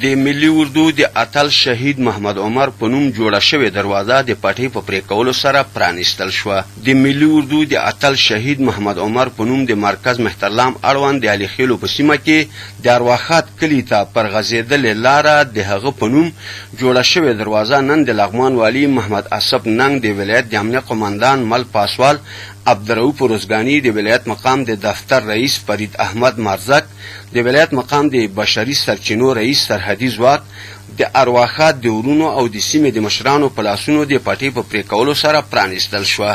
د ملي اردو د اتل شهید محمد عمر په نوم جوړه شوې دروازه د پټۍ په پرې کولو سره پرانیستل شوه. د ملي اردو د اتل شهید محمد عمر په نوم د مرکز مهترلام اړوند د علي خیلو په سیمه کې د ارواخات کلي ته پر غځېدلې لاره د هغه په نوم جوړه شوې دروازه نن د لغمان والي محمد اسب ننګ د ولایت د امنیه قماندان مل پاسوال عبدالرؤف روزګاني د ولایت مقام د دفتر رئیس فرید احمد مارزک د ولایت مقام د بشري سرچینو رئیس سرحدي ځواک د ارواخات د ورونو او د سیمې د مشرانو په لاسونو د پټۍ په پرې کولو سره پرانیستل شوه.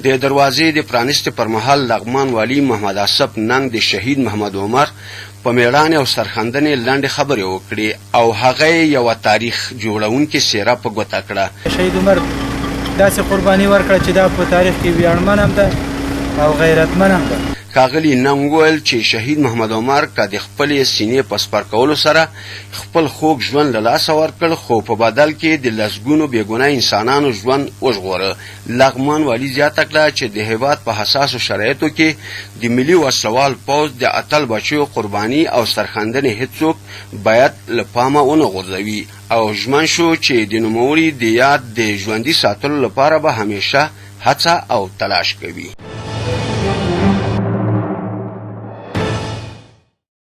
د دروازې د پرانیستې پر مهال لغمان والي محمد اسب ننګ د شهید محمد عمر په میړانې او سرښندنې لنډې خبرې وکړې او هغه یوه تاریخ جوړونکې څیره په ګوته کړه. شهید عمر داسې قرباني ورکړه چې دا په تاریخ کې ویاړمن هم ده او غیرتمن هم ده. ښاغلي ننګ وویل چې شهید محمد عمر که د خپلې سینې په سپر کولو سره خپل خوږ ژوند له لاسه ورکړ خو په بدل کې د لسګونو بېګناه انسانانو ژوند وژغوره. لغمان والي زیاته کړه چې د هېواد په حساسو شرایطو کې د ملي وسلوال پوځ د اتل بچیو قرباني او سرښندنې هېڅوک باید له پامه ونه غورځوي او ژمن شو چې د نوموړي د یاد د ژوندي ساتلو لپاره به همیشه هڅه او تلاش کوي.